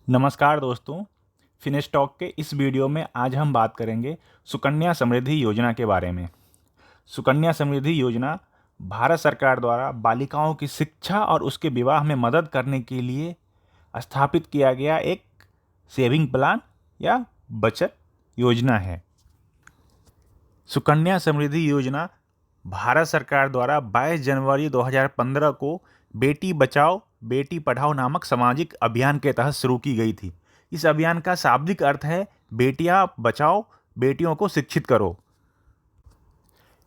नमस्कार दोस्तों, फिनिस्टॉक के इस वीडियो में आज हम बात करेंगे सुकन्या समृद्धि योजना के बारे में। सुकन्या समृद्धि योजना भारत सरकार द्वारा बालिकाओं की शिक्षा और उसके विवाह में मदद करने के लिए स्थापित किया गया एक सेविंग प्लान या बचत योजना है। सुकन्या समृद्धि योजना भारत सरकार द्वारा 22 जनवरी 2015 को बेटी बचाओ बेटी पढ़ाओ नामक सामाजिक अभियान के तहत शुरू की गई थी। इस अभियान का शाब्दिक अर्थ है बेटियां बचाओ, बेटियों को शिक्षित करो।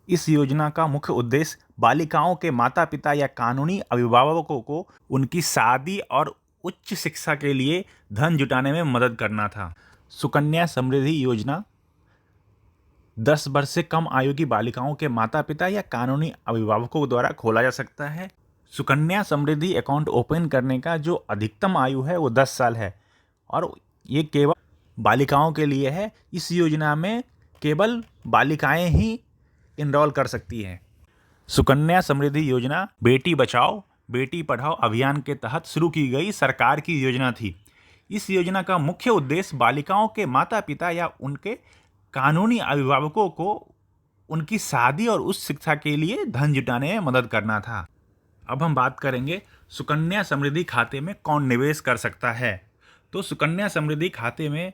इस योजना का मुख्य उद्देश्य बालिकाओं के माता पिता या कानूनी अभिभावकों को उनकी शादी और उच्च शिक्षा के लिए धन जुटाने में मदद करना था। सुकन्या समृद्धि योजना 10 वर्ष से कम आयु की बालिकाओं के माता पिता या कानूनी अभिभावकों द्वारा खोला जा सकता है। सुकन्या समृद्धि अकाउंट ओपन करने का जो अधिकतम आयु है वो 10 साल है और ये केवल बालिकाओं के लिए है। इस योजना में केवल बालिकाएं ही इनरोल कर सकती हैं। सुकन्या समृद्धि योजना बेटी बचाओ बेटी पढ़ाओ अभियान के तहत शुरू की गई सरकार की योजना थी। इस योजना का मुख्य उद्देश्य बालिकाओं के माता पिता या उनके कानूनी अभिभावकों को उनकी शादी और उच्च शिक्षा के लिए धन जुटाने में मदद करना था। अब हम बात करेंगे सुकन्या समृद्धि खाते में कौन निवेश कर सकता है। तो सुकन्या समृद्धि खाते में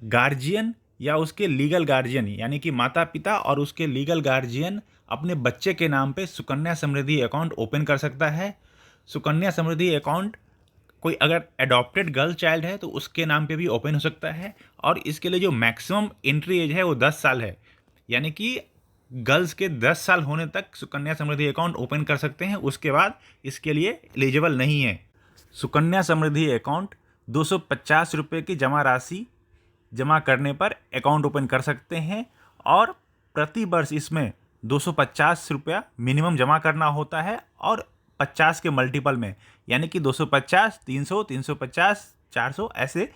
गार्जियन या उसके लीगल गार्जियन यानी कि माता पिता और उसके लीगल गार्जियन अपने बच्चे के नाम पे सुकन्या समृद्धि अकाउंट ओपन कर सकता है। सुकन्या समृद्धि अकाउंट कोई अगर एडॉप्टेड गर्ल चाइल्ड है तो उसके नाम पे भी ओपन हो सकता है और इसके लिए जो मैक्सिमम एंट्री एज है वो 10 साल है, यानी कि गर्ल्स के 10 साल होने तक सुकन्या समृद्धि अकाउंट ओपन कर सकते हैं। उसके बाद इसके लिए एलिजिबल नहीं है। सुकन्या समृद्धि अकाउंट 250 रुपये की जमा राशि जमा करने पर अकाउंट ओपन कर सकते हैं और प्रति वर्ष इसमें 250 रुपया मिनिमम जमा करना होता है और 50 के मल्टीपल में, यानी कि 250, 300, 350, 400 ऐसे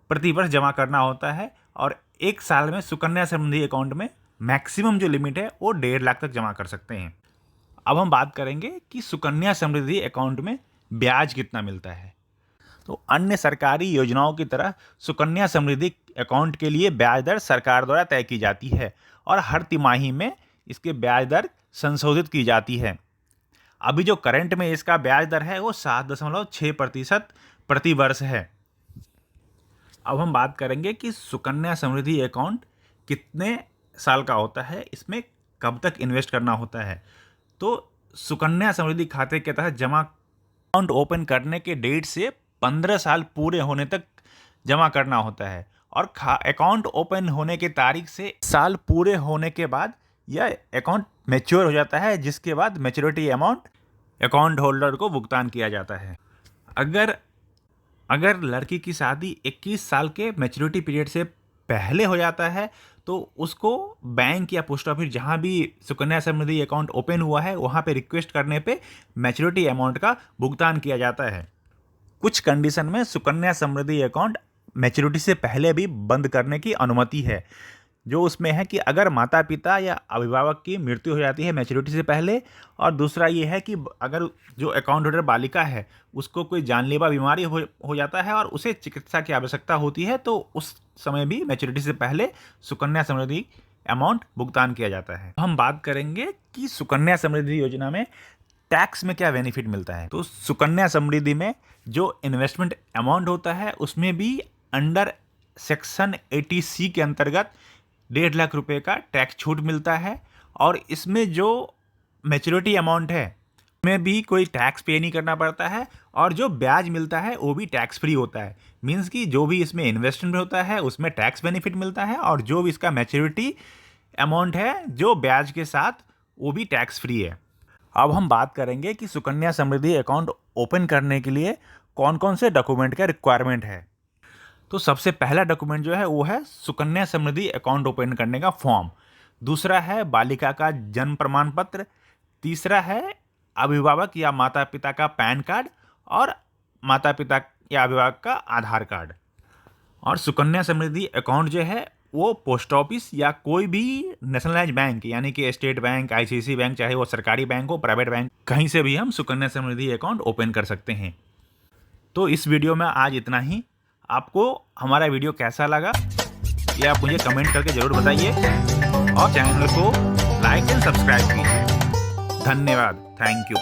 प्रति वर्ष जमा करना होता है। और एक साल में सुकन्या समृद्धि अकाउंट में मैक्सिमम जो लिमिट है वो 1.5 लाख तक जमा कर सकते हैं। अब हम बात करेंगे कि सुकन्या समृद्धि अकाउंट में ब्याज कितना मिलता है। तो अन्य सरकारी योजनाओं की तरह सुकन्या समृद्धि अकाउंट के लिए ब्याज दर सरकार द्वारा तय की जाती है और हर तिमाही में इसके ब्याज दर संशोधित की जाती है। अभी जो करंट में इसका ब्याज दर है वो 7.6% प्रति वर्ष है। अब हम बात करेंगे कि सुकन्या समृद्धि अकाउंट कितने साल का होता है, इसमें कब तक इन्वेस्ट करना होता है। तो सुकन्या समृद्धि खाते के तहत जमा अकाउंट ओपन करने के डेट से 15 साल पूरे होने तक जमा करना होता है और अकाउंट ओपन होने की तारीख से साल पूरे होने के बाद यह अकाउंट मैच्योर हो जाता है, जिसके बाद मैच्योरिटी अमाउंट अकाउंट होल्डर को भुगतान किया जाता है। अगर लड़की की शादी 21 साल के मैच्योरिटी पीरियड से पहले हो जाता है तो उसको बैंक या पोस्ट ऑफिस जहाँ भी सुकन्या समृद्धि अकाउंट ओपन हुआ है वहाँ पे रिक्वेस्ट करने पे मैच्योरिटी अमाउंट का भुगतान किया जाता है। कुछ कंडीशन में सुकन्या समृद्धि अकाउंट मैच्योरिटी से पहले भी बंद करने की अनुमति है, जो उसमें है कि अगर माता पिता या अभिभावक की मृत्यु हो जाती है मैच्योरिटी से पहले, और दूसरा ये है कि अगर जो अकाउंट होल्डर बालिका है उसको कोई जानलेवा बीमारी हो जाता है और उसे चिकित्सा की आवश्यकता होती है तो उस समय भी मैच्योरिटी से पहले सुकन्या समृद्धि अमाउंट भुगतान किया जाता है। हम बात करेंगे कि सुकन्या समृद्धि योजना में टैक्स में क्या बेनिफिट मिलता है। तो सुकन्या समृद्धि में जो इन्वेस्टमेंट अमाउंट होता है उसमें भी अंडर सेक्शन 80C के अंतर्गत 1.5 लाख रुपए का टैक्स छूट मिलता है और इसमें जो मैच्योरिटी अमाउंट है में भी कोई टैक्स पे नहीं करना पड़ता है और जो ब्याज मिलता है वो भी टैक्स फ्री होता है। मींस कि जो भी इसमें इन्वेस्टमेंट होता है उसमें टैक्स बेनिफिट मिलता है और जो भी इसका मैच्योरिटी अमाउंट है जो ब्याज के साथ वो भी टैक्स फ्री है। अब हम बात करेंगे कि सुकन्या समृद्धि अकाउंट ओपन करने के लिए कौन कौन से डॉक्यूमेंट का रिक्वायरमेंट है। तो सबसे पहला डॉक्यूमेंट जो है वो है सुकन्या समृद्धि अकाउंट ओपन करने का फॉर्म। दूसरा है बालिका का जन्म प्रमाण पत्र। तीसरा है अभिभावक या माता पिता का पैन कार्ड और माता पिता या अभिभावक का आधार कार्ड। और सुकन्या समृद्धि अकाउंट जो है वो पोस्ट ऑफिस या कोई भी नेशनलाइज बैंक यानी कि स्टेट बैंक, आईसीआईसीआई बैंक, चाहे वो सरकारी बैंक हो, प्राइवेट बैंक, कहीं से भी हम सुकन्या समृद्धि अकाउंट ओपन कर सकते हैं। तो इस वीडियो में आज इतना ही। आपको हमारा वीडियो कैसा लगा ये आप मुझे कमेंट करके ज़रूर बताइए और चैनल को लाइक एंड सब्सक्राइब कीजिए। धन्यवाद। Thank you.